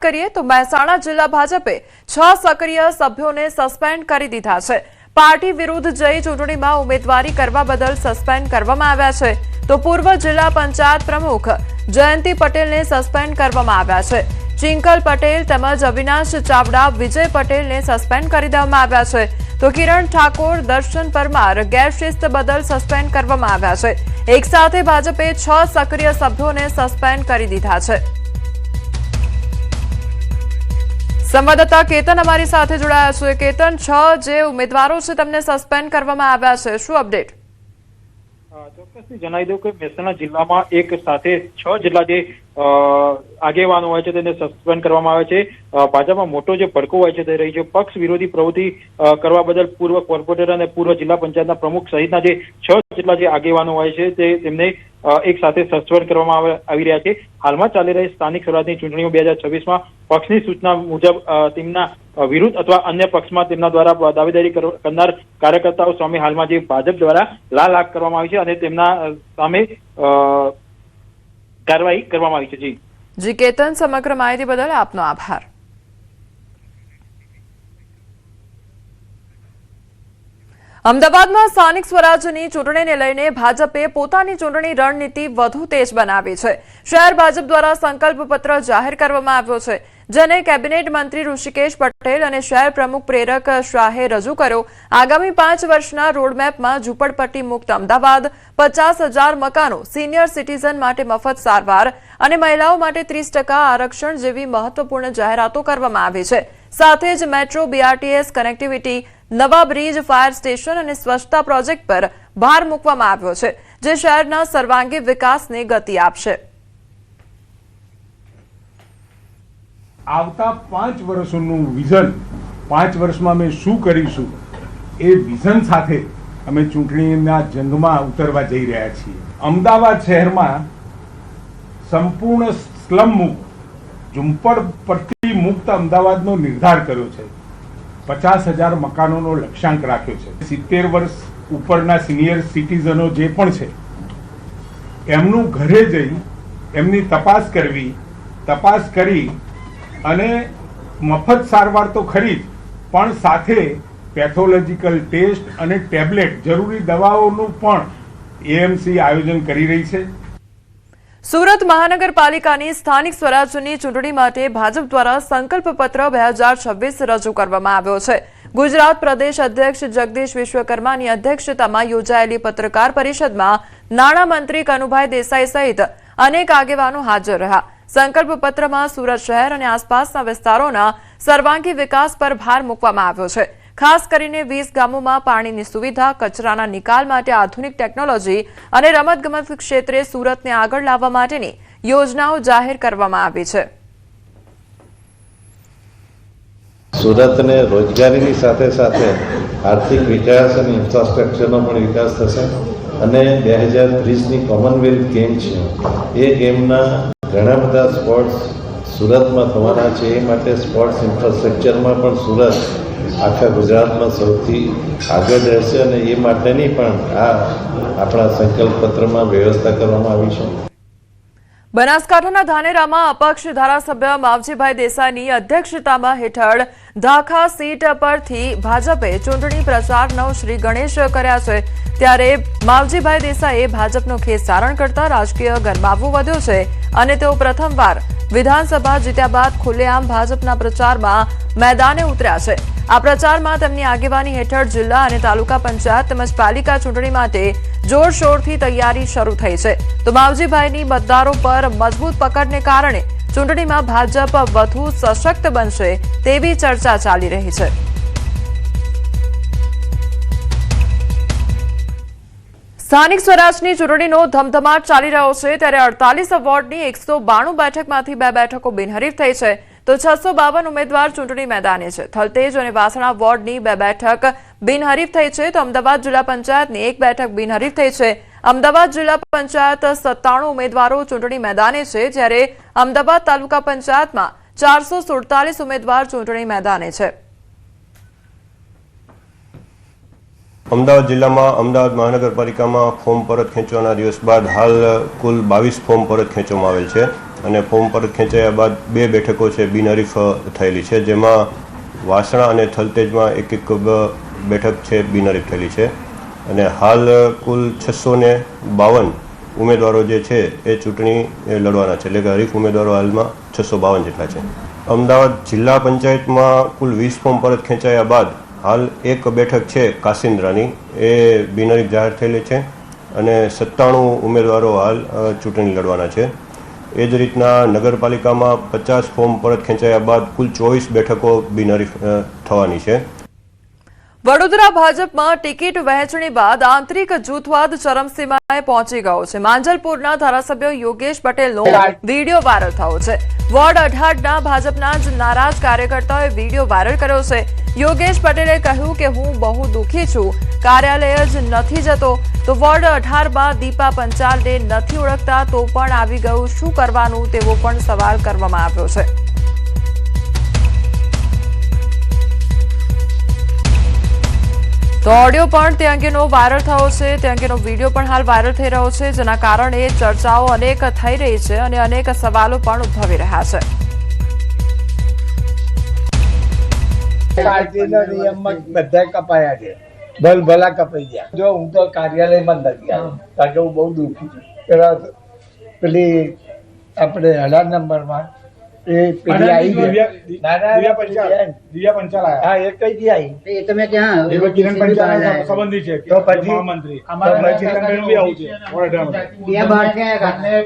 કરીએ તો મહેસાણા જિલ્લા ભાજપે 6 સક્રિય સભ્યોને સસ્પેન્ડ કરી દીધા છે। પાર્ટી વિરુદ્ધ જઈ ચૂંટણીમાં ઉમેદવારી કરવા બદલ સસ્પેન્ડ કરવામાં આવ્યા છે। તો પૂર્વ જિલ્લા પંચાયત પ્રમુખ જયંતી પટેલને સસ્પેન્ડ કરવામાં આવ્યા છે। ચિંકલ પટેલ તેમજ અવિનાશ ચાવડા, વિજય પટેલને સસ્પેન્ડ કરી દેવામાં આવ્યા છે। તો કિરણ ઠાકોર, દર્શન પરમાર ગેરશિસ્ત બદલ સસ્પેન્ડ કરવામાં આવ્યા છે। એક સાથે ભાજપે 6 સક્રિય સભ્યોને સસ્પેન્ડ કરી દીધા છે। संवाददाता केतन अमारी साथे जोड़ाया छे। केतन, 6 जे उम्मीदवारों छे तेमने सस्पेन्ड करवामां आव्या छे, शुं अपडेट? ચોક્કસથી જણાવી દઉં કે મહેસાણા જિલ્લામાં એક સાથે 6 જેટલા જે આગેવાનો હોય છે તેને સસ્પેન્ડ કરવામાં આવે છે। ભાજપમાં મોટો જે ભડકો હોય છે તે રહી છે। પક્ષ વિરોધી પ્રવૃત્તિ કરવા બદલ પૂર્વ કોર્પોરેટર અને પૂર્વ જિલ્લા પંચાયતના પ્રમુખ સહિતના જે 6 જેટલા જે આગેવાનો હોય છે તેમને એક સાથે સસ્પેન્ડ કરવામાં આવી રહ્યા છે। હાલમાં ચાલી રહી સ્થાનિક સ્વરાજની ચૂંટણીઓ 2026માં પક્ષની સૂચના મુજબ તેમના વિરુદ્ધ अथवा अन्य पक्षમાં તેમના દ્વારા દાવેદારી કરનાર કાર્યકર્તાઓ સામે હાલમાં જે ભાજપ દ્વારા લાલ આંખ કરવામાં આવી છે અને તેમના સામે કાર્યવાહી કરવામાં આવી છે। જી કેતન, સમગ્ર માહિતી બદલ આપનો આભાર। અમદાવાદમાં સ્થાનિક સ્વરાજ્યની ચૂંટણીને લઈને ભાજપે પોતાની ચૂંટણી રણનીતિ વધુ તેજ બનાવી છે। શહેર ભાજપ દ્વારા સંકલ્પ પત્ર જાહેર કરવામાં આવ્યો છે, જેને કેબિનેટ મંત્રી ઋષિકેશ પટેલ અને શહેર પ્રમુખ પ્રેરક શાહે રજૂ કર્યો। આગામી 5 વર્ષના રોડમેપમાં ઝૂંપડપટ્ટી મુક્ત અમદાવાદ, 50,000 મકાનો, સિનિયર સિટીઝન માટે મફત સારવાર અને મહિલાઓ માટે 30% આરક્ષણ જેવી મહત્વપૂર્ણ જાહેરાતો કરવામાં આવી છે। સાથે જ મેટ્રો, બીઆરટીએસ કનેક્ટિવિટી, નવા બ્રિજ, ફાયર સ્ટેશન અને સ્વચ્છતા પ્રોજેક્ટ પર ભાર મૂકવામાં આવ્યો છે, જે શહેરના સર્વાંગી વિકાસને ગતિ આપશે। આવતા 5 વર્ષનું વિઝન, 5 વર્ષમાં અમે શું કરીશું એ વિઝન સાથે અમે ચૂંટણીના જંગમાં ઉતરવા જઈ રહ્યા છીએ। અમદાવાદ શહેરમાં સંપૂર્ણ સ્લમ મુક્ત, ઝૂંપડપટ્ટી મુક્ત અમદાવાદનો નિર્ધાર કર્યો છે। 50,000 મકાનોનો લક્ષ્યાંક રાખ્યો છે। 70 વર્ષ ઉપરના સિનિયર સિટીઝનો જે પણ છે એમનું ઘરે જઈ એમની તપાસ કરવી, તપાસ કરી અને મફત સારવાર તો ખરી જ, પણ સાથે પેથોલોજીકલ ટેસ્ટ અને ટેબ્લેટ, જરૂરી દવાઓનું પણ એએમસી આયોજન કરી રહી છે। સુરત મહાનગરપાલિકાની સ્થાનિક સ્વરાજ્યની ચૂંટણી માટે ભાજપ દ્વારા સંકલ્પ પત્ર 2026 રજૂ કરવામાં આવ્યો છે। ગુજરાત પ્રદેશ અધ્યક્ષ જગદીશ વિશ્વકર્માની અધ્યક્ષતામાં યોજાયેલી પત્રકાર પરિષદમાં નાણામંત્રી કનુભાઈ દેસાઈ સહિત અનેક આગેવાનો હાજર રહ્યા। સંકલ્પ પત્રમાં સુરત શહેર અને આસપાસના વિસ્તારોના સર્વાંગી વિકાસ પર ભાર મૂકવામાં આવ્યો છે। ખાસ કરીને 20 ગામોમાં પાણીની સુવિધા, કચરાના નિકાલ માટે આધુનિક ટેકનોલોજી અને રમતગમત ક્ષેત્રે સુરતને આગળ લાવવા માટેની યોજનાઓ જાહેર કરવામાં આવી છે। સુરતને રોજગારીની સાથે સાથે આર્થિક વિકાસ અને ઇન્ફ્રાસ્ટ્રક્ચરનો પણ વિકાસ થશે અને 2030ની કોમનવેલ્થ ગેમ છે એ ગેમના ઘણા બધા સ્પોર્ટ્સ સુરતમાં થવાના છે। એ માટે સ્પોર્ટ્સ ઇન્ફ્રાસ્ટ્રક્ચરમાં પણ સુરત આખા ગુજરાતમાં સૌથી આગળ રહેશે અને એ માટેની પણ આ આપણા સંકલ્પ પત્રમાં વ્યવસ્થા કરવામાં આવી છે। બનાસકાંઠાના ધાનેરામાં અપક્ષ ધારાસભ્ય માવજીભાઈ દેસાઈની અધ્યક્ષતામાં હેઠળ ધાખા સીટ પરથી ભાજપે ચૂંટણી પ્રચારનો શ્રી ગણેશ કર્યા છે। ત્યારે માવજીભાઈ દેસાઈએ ભાજપનો ખેસ ધારણ કરતા રાજકીય ગરમાવો વધ્યો છે અને તેઓ પ્રથમવાર વિધાનસભા જીત્યા બાદ ખુલ્લેઆમ ભાજપના પ્રચારમાં મેદાને ઉતર્યા છે। આ પ્રચારમાં તેમની આગેવાની હેઠળ જિલ્લા અને તાલુકા પંચાયત તેમજ પાલિકા ચૂંટણી માટે જોરશોરથી તૈયારી શરૂ થઈ છે। તો માવજીભાઈની મતદારો પર મજબૂત પકડને કારણે ચૂંટણીમાં ભાજપ વધુ સશક્ત બનશે તેવી ચર્ચા ચાલી રહી છે। સ્થાનિક સ્વરાજની ચૂંટણીનો ધમધમાટ ચાલી રહ્યો છે, ત્યારે 48 વોર્ડની 192 બેઠકમાંથી 2 બેઠકો બિનહરીફ થઈ છે। તો 652 ઉમેદવાર ચૂંટણી મેદાને છે। થલતેજ અને વાસણા વોર્ડની 2 બેઠક બિનહરીફ થઈ છે। તો અમદાવાદ જિલ્લા પંચાયતની 1 બેઠક બિનહરીફ થઈ છે। અમદાવાદ જિલ્લા પંચાયત 97 ઉમેદવારો ચૂંટણી મેદાને છે, જ્યારે અમદાવાદ તાલુકા પંચાયતમાં 447 ઉમેદવાર ચૂંટણી મેદાને છે। અમદાવાદ જિલ્લામાં અમદાવાદ મહાનગરપાલિકામાં ફોર્મ પરત ખેંચવાના દિવસ બાદ હાલ કુલ 22 ફોર્મ પરત ખેંચવામાં આવેલ છે। અને ફોર્મ પર ખેંચાયા બાદ 2 બેઠકો છે બિનહરીફ થયેલી છે, જેમાં વાસણા અને થલતેજમાં એક બેઠક છે બિનહરીફ થયેલી છે. અને હાલ કુલ 652 ઉમેદવારો જે છે એ ચૂંટણી લડવાના છે, એટલે કે હરીફ ઉમેદવારો હાલમાં 652 જેટલા છે. અમદાવાદ જિલ્લા પંચાયતમાં કુલ 20 ફોર્મ પરત ખેંચાયા બાદ હાલ એક બેઠક છે કાસિન્દ્રાની, એ બિનહરીફ જાહેર થયેલી છે અને 97 ઉમેદવારો હાલ ચૂંટણી લડવાના છે. એ જ રીતના નગરપાલિકામાં 50 ફોર્મ પરત ખેંચાયા બાદ કુલ 24 બેઠકો બિનહરીફ થવાની છે. વડોદરા ભાજપમાં ટિકિટ વહેંચણી બાદ આંતરિક જૂથવાદ ચરમસીમાએ પહોંચી ગયો છે. માંજલપુરના ધારાસભ્ય યોગેશ પટેલનો વિડીયો વાયરલ થયો છે. વોર્ડ 18ના ભાજપના જ નારાજ કાર્યકર્તાઓએ વિડીયો વાયરલ કર્યો છે. યોગેશ પટેલે કહ્યું કે હું બહુ દુઃખી છું, કાર્યાલય જ નથી જતો. તો વોર્ડ 18માં દીપા પંચાલને નથી ઓળખતા તો પણ આવી ગયું, શું કરવાનું તેવો પણ સવાલ કરવામાં આવ્યો છે. તો ઓડિયો પણ તે અંગેનો વાયરલ થયો છે, તે અંગેનો વિડીયો પણ હાલ વાયરલ થઈ રહ્યો છે, જેના કારણે ચર્ચાઓ અનેક થઈ રહી છે અને અનેક સવાલો પણ ઉદ્ભવી રહ્યા છે. પાર્ટીના નિયમમાં બધા કપાયા છે, ભલા કપાઈ ગયા. જો હું તો કાર્યાલયમાં નથી આવ્યો, કારણ કે હું બહુ દુઃખી છું. પેલા પેલી આપણે 18 નંબરમાં એ પેલી આવી ગઈ, દિવ્યા પંચાલ હા, એ કઈ થી આવી? એ તમે ક્યાં કિરણ પંચાલ સંબંધી છે, તો પછી મહામંત્રી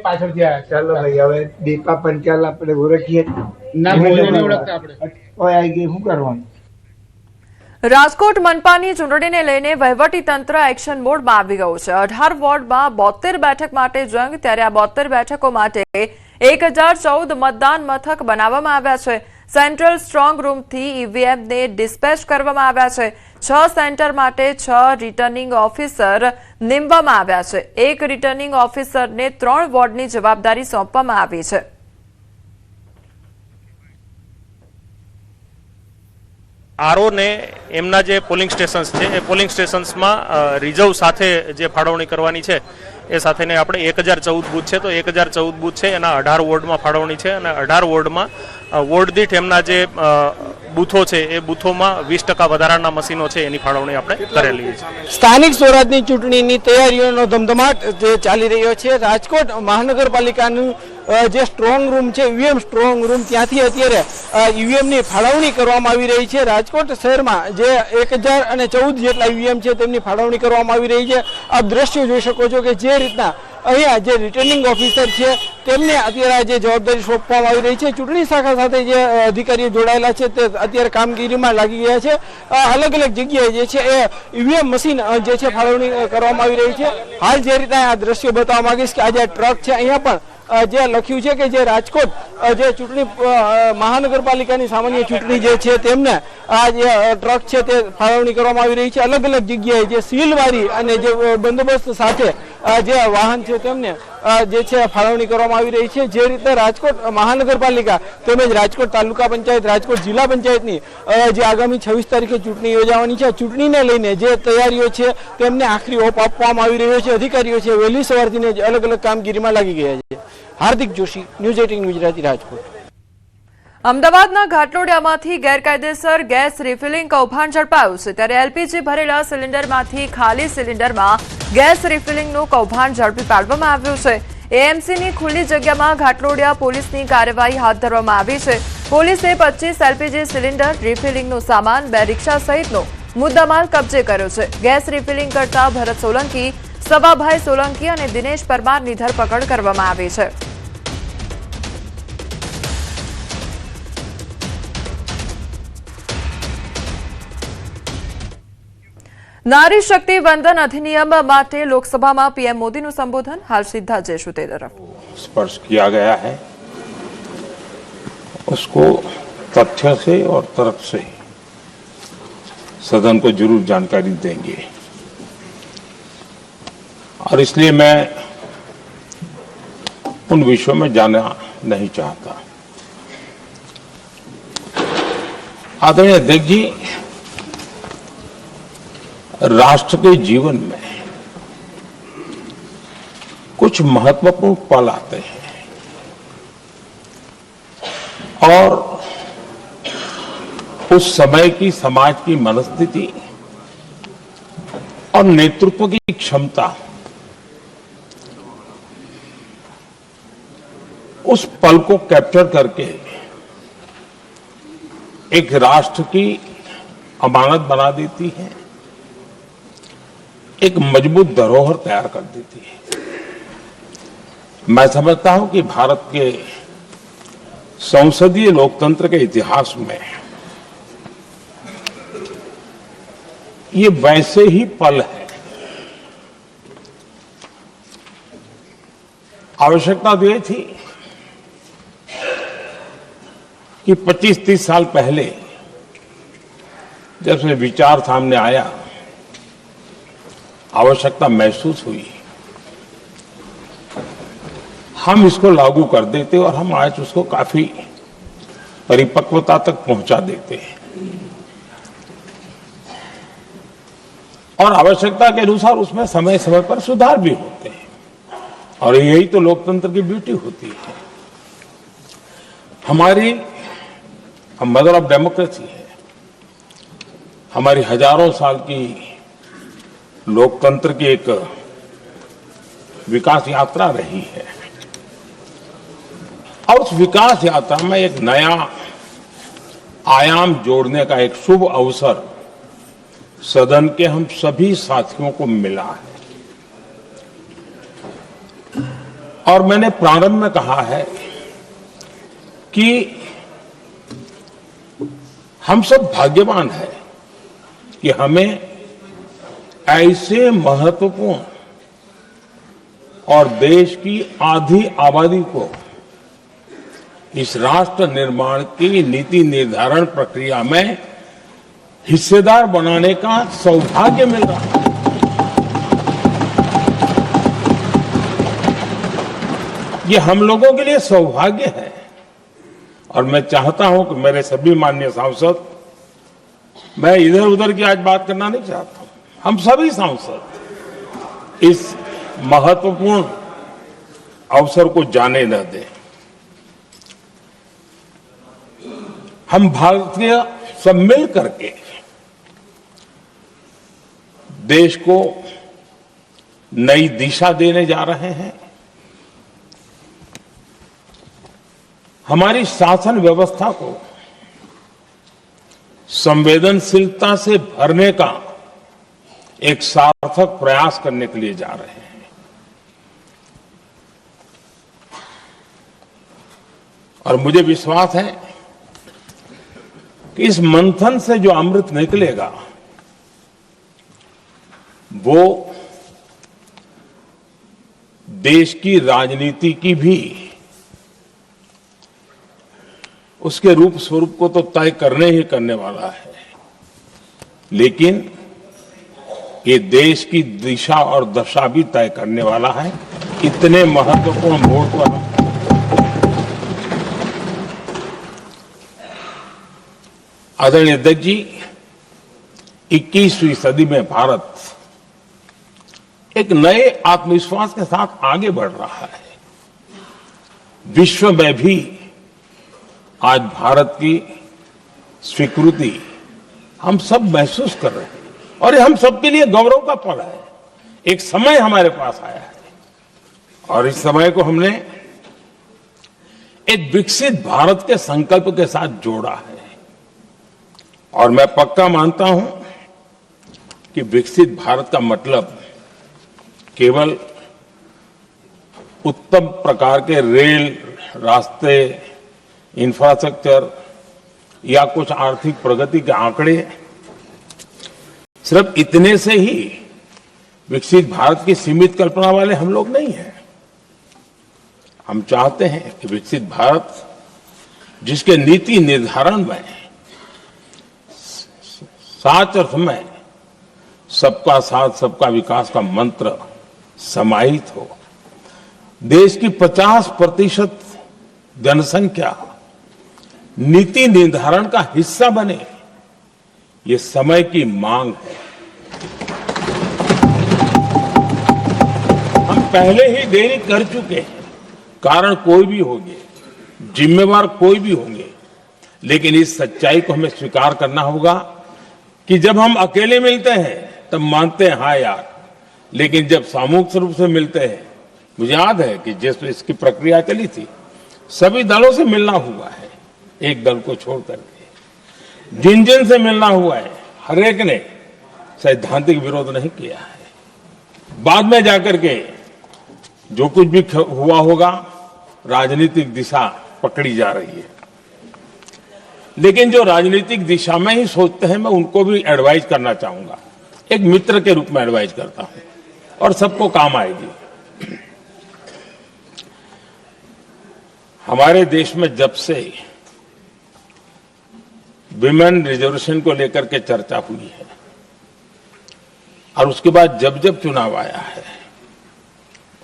પાછળથી આવ્યા. ચાલો ભાઈ, હવે દીપા પંચાલ આપણે ઓળખીએ ના, ઓળખતા આપણે આવી ગઈ, શું કરવાનું? રાજકોટ મનપાની ચૂંટણીને લઈને વહીવટીતંત્ર એક્શન મોડમાં આવી ગયું છે. 18 વોર્ડમાં 72 બેઠક માટે જંગ, ત્યારે આ 72 બેઠકો માટે 1014 મતદાન મથક બનાવવામાં આવ્યા છે. સેન્ટ્રલ સ્ટ્રોંગ રૂમથી ઈવીએમને ડિસ્પેચ કરવામાં આવ્યા છે. 6 સેન્ટર માટે 6 રિટર્નિંગ ઓફિસર નીમવામાં આવ્યા છે. એક રિટર્નિંગ ઓફિસરને 3 વોર્ડની જવાબદારી સોંપવામાં આવી છે. આરઓ ને એમના જે પોલિંગ સ્ટેશન્સ છે એ પોલિંગ સ્ટેશન્સમાં રિઝર્વ સાથે જે ફાળવણી કરવાની છે એ સાથેને આપણે 1014 બૂથ છે, તો 1014 બૂથ છે એના 18 વોર્ડમાં ફાળવણી છે અને 18 વોર્ડમાં વોર્ડ દીઠ એમના જે બૂથો છે એ બૂથોમાં 20% વધારાના મશીનો છે એની ફાળવણી આપણે કરેલી છે. સ્થાનિક સ્વરાજની ચૂંટણીની તૈયારીઓનો ધમધમાટ જે ચાલી રહ્યો છે. રાજકોટ મહાનગરપાલિકાનું જે સ્ટ્રોંગ રૂમ છે, ઈવીએમ સ્ટ્રોંગ રૂમ, ત્યાંથી અત્યારે ઈવીએમની ફાળવણી કરવામાં આવી રહી છે. રાજકોટ શહેરમાં જે 1014 જેટલા ઈવીએમ છે તેમની ફાળવણી કરવામાં આવી રહી છે. આપ દ્રશ્યો જોઈ શકો છો કે જે રીતના અહીંયા જે રિટર્નિંગ ઓફિસર છે તેમને અત્યારે જે જવાબદારી સોંપવામાં આવી રહી છે. ચૂંટણી શાખા સાથે જે અધિકારીઓ જોડાયેલા છે તે અત્યારે કામગીરીમાં લાગી ગયા છે. અલગ અલગ જગ્યાએ જે છે એ ઈવીએમ મશીન જે છે ફાળવણી કરવામાં આવી રહી છે. હાલ જે રીતના આ દ્રશ્યો બતાવવા માંગીશ કે આ જે ટ્રક છે અહીંયા પણ જે લખ્યું છે કે જે રાજકોટ જે ચૂંટણી મહાનગરપાલિકાની સામાન્ય ચૂંટણી જે છે તેમને આ જે ટ્રક છે તે ફાળવણી કરવામાં આવી રહી છે. અલગ અલગ જગ્યાએ જે સીલવારી અને જે બંદોબસ્ત સાથે જે વાહન છે તેમને જે છે ફાળવણી કરવામાં આવી રહી છે. જે રીતે રાજકોટ મહાનગરપાલિકા તેમજ રાજકોટ તાલુકા પંચાયત, રાજકોટ જિલ્લા પંચાયતની જે આગામી 26 તારીખે ચૂંટણી યોજાવાની છે, ચૂંટણીને લઈને જે તૈયારીઓ છે તેમને આખરી ઓપ આપવામાં આવી રહ્યો છે. અધિકારીઓ છે વહેલી સવારથી અલગ અલગ કામગીરીમાં લાગી ગયા છે. હાર્દિક જોશી, ન્યૂઝ 18 ગુજરાતી, રાજકોટ. અમદાવાદના ઘાટલોડિયામાંથી ગેરકાયદેસર ગેસ રિફિલિંગ કૌભાંડ ઝડપાયું છે, ત્યારે એલપીજી ભરેલા સિલિન્ડરમાંથી ખાલી સિલિન્ડરમાં ગેસ રિફિલિંગનું કૌભાંડ ઝડપી પાડવામાં આવ્યું છે. એએમસીની ખુલ્લી જગ્યામાં ઘાટલોડિયા પોલીસની કાર્યવાહી હાથ ધરવામાં આવી છે. પોલીસે 25 એલપીજી સિલિન્ડર, રિફિલિંગનો સામાન, 2 રિક્ષા સહિતનો મુદ્દામાલ કબજે કર્યો છે. ગેસ રિફિલિંગ કરતા ભરત સોલંકી, સવાભાઈ સોલંકી અને દિનેશ પરમારની ધરપકડ કરવામાં આવી છે. नारी शक्ति वंदन अधिनियम माटे लोकसभा में पीएम मोदी નું સંબોધન. हाल सीधा जयशु ते तरफ स्पर्श किया गया है, उसको तथ्य से और तर्क से सदन को जरूर जानकारी देंगे. और इसलिए मैं उन विषयों में जाना नहीं चाहता. आदरणीय अध्यक्ष जी, राष्ट्र के जीवन में कुछ महत्वपूर्ण पल आते हैं और उस समय की समाज की मनस्थिति और नेतृत्व की क्षमता, उस पल को कैप्चर करके एक राष्ट्र की अमानत बना देती है, एक मजबूत धरोहर तैयार कर देती है। मैं समझता हूं कि भारत के संसदीय लोकतंत्र के इतिहास में ये वैसे ही पल है। आवश्यकता तो ये थी कि 25-30 साल पहले जब से विचार सामने आया, आवश्यकता महसूस हुई, हम इसको लागू कर देते और हम आज उसको काफी परिपक्वता तक पहुंचा देते हैं और आवश्यकता के अनुसार उसमें समय समय पर सुधार भी होते हैं और यही तो लोकतंत्र की ब्यूटी होती है। हमारी मदर ऑफ डेमोक्रेसी है, हमारी हजारों साल की लोकतंत्र की एक विकास यात्रा रही है और उस विकास यात्रा में एक नया आयाम जोड़ने का एक शुभ अवसर सदन के हम सभी साथियों को मिला है। और मैंने प्रारंभ में कहा है कि हम सब भाग्यवान हैं कि हमें ऐसे महत्वपूर्ण और देश की आधी आबादी को इस राष्ट्र निर्माण की नीति निर्धारण प्रक्रिया में हिस्सेदार बनाने का सौभाग्य मिल रहा है। ये हम लोगों के लिए सौभाग्य है और मैं चाहता हूं कि मेरे सभी माननीय सांसद, मैं इधर उधर की आज बात करना नहीं चाहता हूं, हम सभी सांसद इस महत्वपूर्ण अवसर को जाने न दें। हम भारतीय सब मिल करके देश को नई दिशा देने जा रहे हैं। हमारी शासन व्यवस्था को संवेदनशीलता से भरने का एक सार्थक प्रयास करने के लिए जा रहे हैं। और मुझे विश्वास है कि इस मंथन से जो अमृत निकलेगा वो देश की राजनीति की भी उसके रूप स्वरूप को तो तय करने ही करने वाला है, लेकिन ये देश की दिशा और दशा भी तय करने वाला है। इतने महत्वपूर्ण मोड़ पर आदरणीय अध्यक्ष जी, 21वीं सदी में भारत एक नए आत्मविश्वास के साथ आगे बढ़ रहा है। विश्व में भी आज भारत की स्वीकृति हम सब महसूस कर रहे हैं और ये हम सबके लिए गौरव का पल है। एक समय हमारे पास आया है और इस समय को हमने एक विकसित भारत के संकल्प के साथ जोड़ा है और मैं पक्का मानता हूं कि विकसित भारत का मतलब केवल उत्तम प्रकार के रेल, रास्ते, इंफ्रास्ट्रक्चर या कुछ आर्थिक प्रगति के आंकड़े सिर्फ इतने से ही विकसित भारत की सीमित कल्पना वाले हम लोग नहीं हैं। हम चाहते हैं कि विकसित भारत जिसके नीति निर्धारण में साच अर्थ में सबका साथ सबका विकास का मंत्र समाहित हो, देश की 50% जनसंख्या नीति निर्धारण का हिस्सा बने, ये समय की मांग है। हम पहले ही देरी कर चुके हैं। कारण कोई भी होंगे, जिम्मेवार कोई भी होंगे, लेकिन इस सच्चाई को हमें स्वीकार करना होगा कि जब हम अकेले मिलते हैं तब मानते हैं हाँ यार, लेकिन जब सामूहिक रूप से मिलते हैं, मुझे याद है कि जिस इसकी प्रक्रिया चली थी, सभी दलों से मिलना हुआ है, एक दल को छोड़ करके जिन जिन से मिलना हुआ है, हर एक ने सैद्धांतिक विरोध नहीं किया है। बाद में जाकर के जो कुछ भी हुआ होगा, राजनीतिक दिशा पकड़ी जा रही है, लेकिन जो राजनीतिक दिशा में ही सोचते हैं, मैं उनको भी एडवाइज करना चाहूंगा, एक मित्र के रूप में एडवाइज करता हूं और सबको काम आएगी। हमारे देश में जब से विमेन रिजर्वेशन को लेकर के चर्चा हुई है और उसके बाद जब जब चुनाव आया है,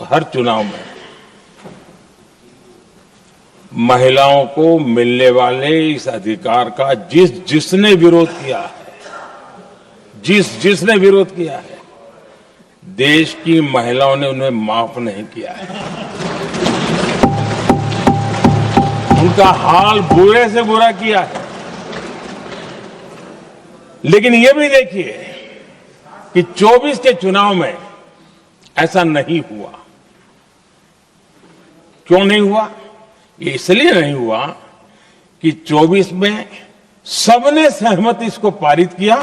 हर चुनाव में महिलाओं को मिलने वाले इस अधिकार का जिसने विरोध किया है, जिसने विरोध किया है, देश की महिलाओं ने उन्हें माफ नहीं किया है। उनका हाल बुरे से बुरा किया है। लेकिन यह भी देखिए कि 24 के चुनाव में ऐसा नहीं हुआ। क्यों नहीं हुआ? ये इसलिए नहीं हुआ कि 24 में सबने सहमति इसको पारित किया,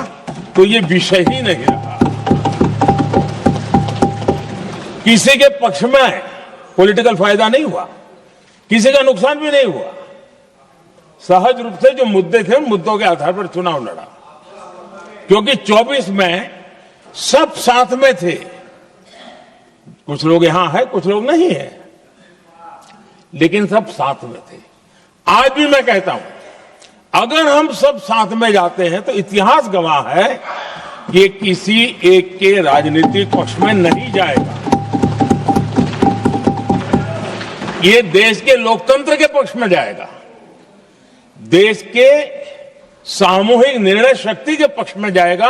तो ये विषय ही नहीं रहा। किसी के पक्ष में पॉलिटिकल फायदा नहीं हुआ, किसी का नुकसान भी नहीं हुआ। सहज रूप से जो मुद्दे थे, उन मुद्दों के आधार पर चुनाव लड़ा, क्योंकि 24 में सब साथ में थे। कुछ लोग यहां है, कुछ लोग नहीं है, लेकिन सब साथ में थे। आज भी मैं कहता हूं, अगर हम सब साथ में जाते हैं तो इतिहास गवाह है कि किसी एक के राजनीतिक पक्ष में नहीं जाएगा। ये देश के लोकतंत्र के पक्ष में जाएगा, देश के सामूहिक निर्णय शक्ति के पक्ष में जाएगा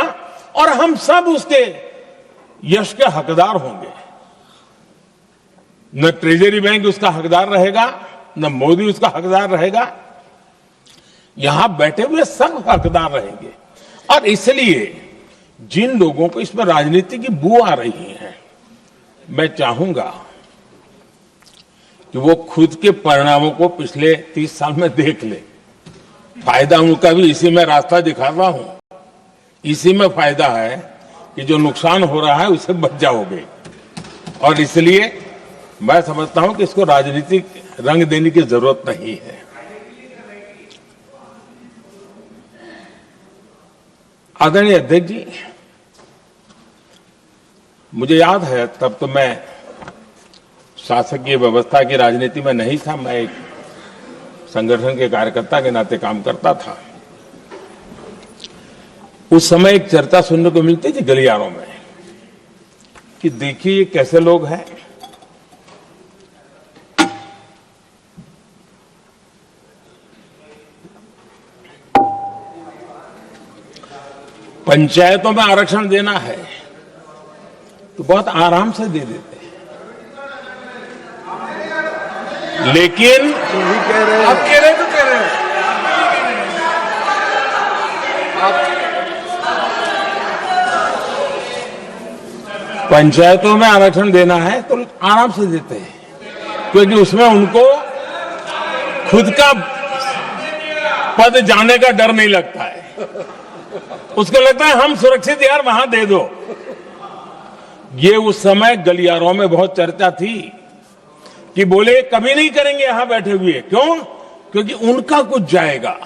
और हम सब उसके यश के हकदार होंगे। न ट्रेजरी बैंक उसका हकदार रहेगा, न मोदी उसका हकदार रहेगा, यहां बैठे हुए सब हकदार रहेंगे। और इसलिए जिन लोगों को इसमें राजनीति की बू आ रही है, मैं चाहूंगा कि वो खुद के परिणामों को पिछले 30 साल में देख ले। फायदा उनका भी इसी में रास्ता दिखा रहा हूं। इसी में फायदा है कि जो नुकसान हो रहा है उससे बच जाओगे। और इसलिए मैं समझता हूं कि इसको राजनीतिक रंग देने की जरूरत नहीं है। आदरणीय अध्यक्ष जी, मुझे याद है तब तो मैं शासकीय व्यवस्था की राजनीति में नहीं था, मैं एक संगठन के कार्यकर्ता के नाते काम करता था। उस समय एक चर्चा सुनने को मिलती थी गलियारों में कि देखिए ये कैसे लोग हैं, पंचायतों में आरक्षण देना है तो बहुत आराम से दे देते हैं, लेकिन आप कह रहे तो कह रहे हैं पंचायतों में आरक्षण देना है तो आराम से देते हैं, क्योंकि उसमें उनको खुद का पद जाने का डर नहीं लगता है। उसको लगता है हम सुरक्षित यार वहां दे दो। ये उस समय गलियारों में बहुत चर्चा थी कि बोले कभी नहीं करेंगे यहां बैठे हुए। क्यों? क्योंकि उनका कुछ जाएगा।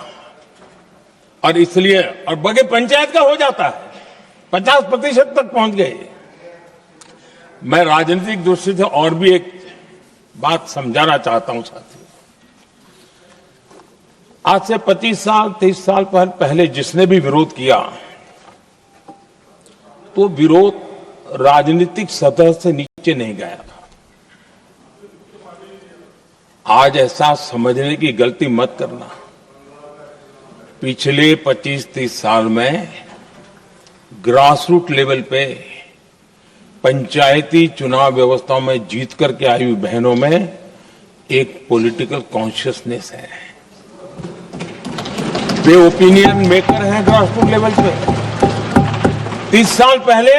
और इसलिए और बगे पंचायत का हो जाता है, 50% तक पहुंच गए। मैं राजनीतिक दृष्टि से और भी एक बात समझाना चाहता हूं साथियों। आज से 25 साल 30 साल पहले जिसने भी विरोध किया तो विरोध राजनीतिक सतह से नीचे नहीं गया था। आज ऐसा समझने की गलती मत करना। पिछले 25-30 साल में ग्रास रूट लेवल पे पंचायती चुनाव व्यवस्थाओं में जीत करके आई हुई बहनों में एक पॉलिटिकल कॉन्शियसनेस है। वे ओपिनियन मेकर हैं ग्रासरूट लेवल पे। 30 साल पहले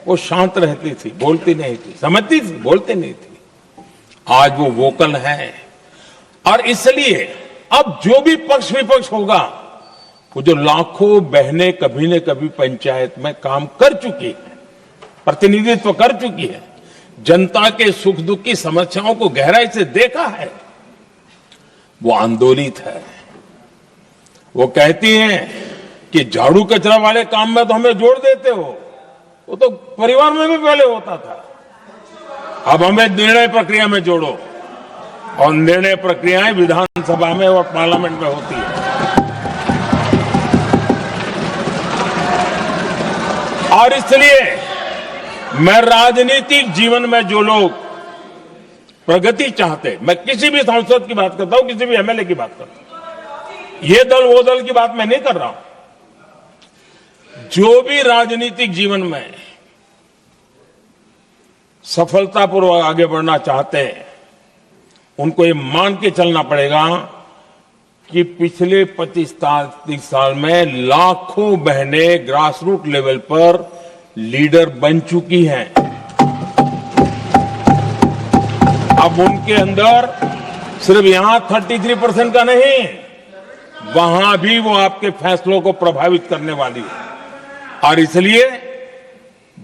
वो शांत रहती थी, बोलती नहीं थी, समझती थी, बोलती नहीं थी। आज वो वोकल है और इसलिए अब जो भी पक्ष विपक्ष होगा, वो जो लाखों बहनें कभी न कभी पंचायत में काम कर चुकी है, प्रतिनिधित्व कर चुकी है, जनता के सुख दुख की समस्याओं को गहराई से देखा है, वो आंदोलित है। वो कहती हैं कि झाड़ू कचरा वाले काम में तो हमें जोड़ देते हो, वो तो परिवार में भी पहले होता था, अब हमें निर्णय प्रक्रिया में जोड़ो। और निर्णय प्रक्रियाएं विधानसभा में और पार्लियामेंट में होती है। और इसलिए मैं राजनीतिक जीवन में जो लोग प्रगति चाहते, मैं किसी भी सांसद की बात करता हूं, किसी भी एमएलए की बात करता हूं, ये दल वो दल की बात मैं नहीं कर रहा हूं। जो भी राजनीतिक जीवन में सफलतापूर्वक आगे बढ़ना चाहते हैं, उनको ये मान के चलना पड़ेगा कि पिछले 25-30 साल में लाखों बहनें ग्रासरूट लेवल पर लीडर बन चुकी हैं। अब उनके अंदर सिर्फ यहां 33% का नहीं, वहां भी वो आपके फैसलों को प्रभावित करने वाली है। और इसलिए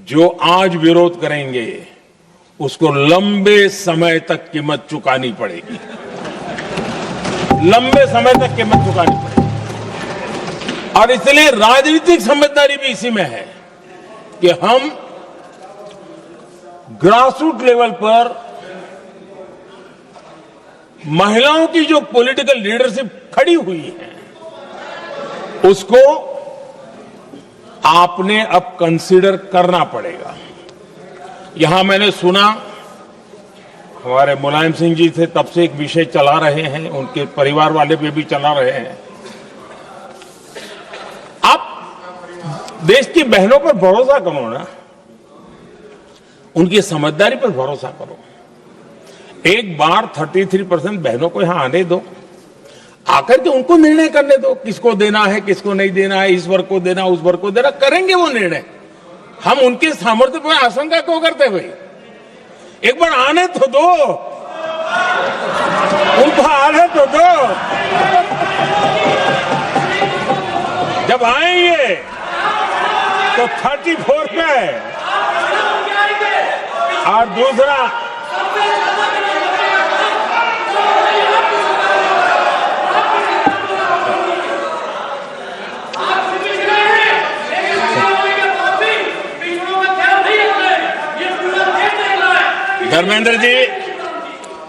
जो आज विरोध करेंगे, उसको लंबे समय तक कीमत चुकानी पड़ेगी, लंबे समय तक कीमत चुकानी पड़ेगी। और इसलिए राजनीतिक समझदारी भी इसी में है कि हम ग्रासरूट लेवल पर महिलाओं की जो पॉलिटिकल लीडरशिप खड़ी हुई है, उसको आपने अब कंसीडर करना पड़ेगा। यहां मैंने सुना हमारे मुलायम सिंह जी थे, तब से एक विषय चला रहे हैं, उनके परिवार वाले भी चला रहे हैं। आप देश की बहनों पर भरोसा करो ना, उनकी समझदारी पर भरोसा करो। एक बार 33% बहनों को यहां आने दो, आकर के उनको निर्णय करने दो, किसको देना है, किसको नहीं देना है, इस वर्ग को देना, उस वर्ग को देना, करेंगे वो निर्णय। हम उनके सामर्थ्य पर आशंका क्यों करते भाई? एक बार आने तो दो, उनको आने तो दो। जब आएंगे तो 34 पे, और दूसरा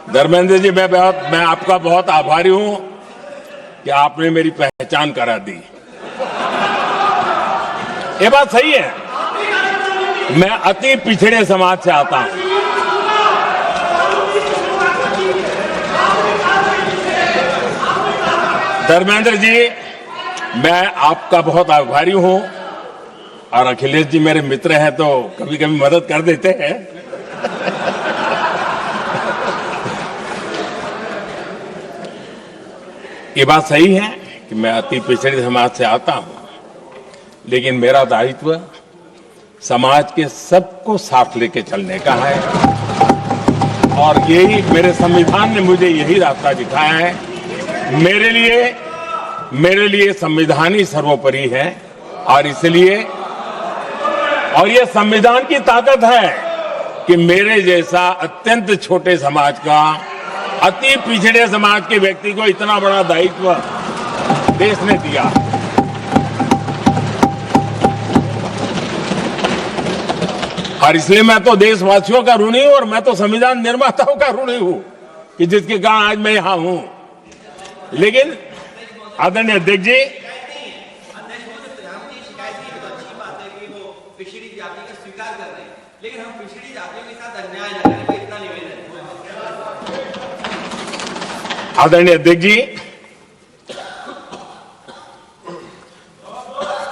धर्मेंद्र जी, मैं आपका बहुत आभारी हूं कि आपने मेरी पहचान करा दी। ये बात सही है, मैं अति पिछड़े समाज से आता हूं। धर्मेंद्र जी, मैं आपका बहुत आभारी हूं, और अखिलेश जी मेरे मित्र हैं तो कभी कभी मदद कर देते हैं। ये बात सही है कि मैं अति पिछड़े समाज से आता हूं, लेकिन मेरा दायित्व समाज के सबको साथ लेके चलने का है, और यही मेरे संविधान ने मुझे यही रास्ता दिखाया है। मेरे लिए संविधान ही सर्वोपरि है, और इसलिए, और ये संविधान की ताकत है कि मेरे जैसा अत्यंत छोटे समाज का, अति पिछड़े समाज के व्यक्ति को इतना बड़ा दायित्व देश ने दिया। और इसलिए मैं तो देशवासियों का ऋणी हूं, और मैं तो संविधान निर्माताओं का ऋणी हूं कि जिसके कारण आज मैं यहां हूं। लेकिन आदरणीय अध्यक्ष जी, लेकिन हम पिछड़ी जातियों के साथ अन्याय न करें, इतना निवेदन है। आदरणीय अध्यक्ष जी,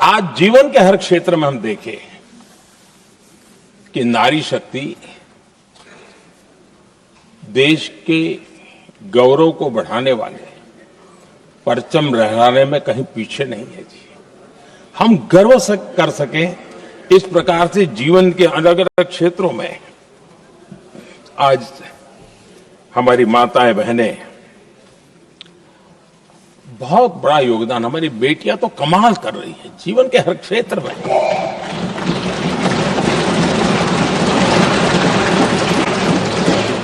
आज जीवन के हर क्षेत्र में हम देखें कि नारी शक्ति देश के गौरव को बढ़ाने वाले परचम लहराने में कहीं पीछे नहीं है जी। हम गर्व से कर सके इस प्रकार से जीवन के अलग अलग क्षेत्रों में आज हमारी माताएं बहनें बहुत बड़ा योगदान, हमारी बेटियां तो कमाल कर रही हैं जीवन के हर क्षेत्र में।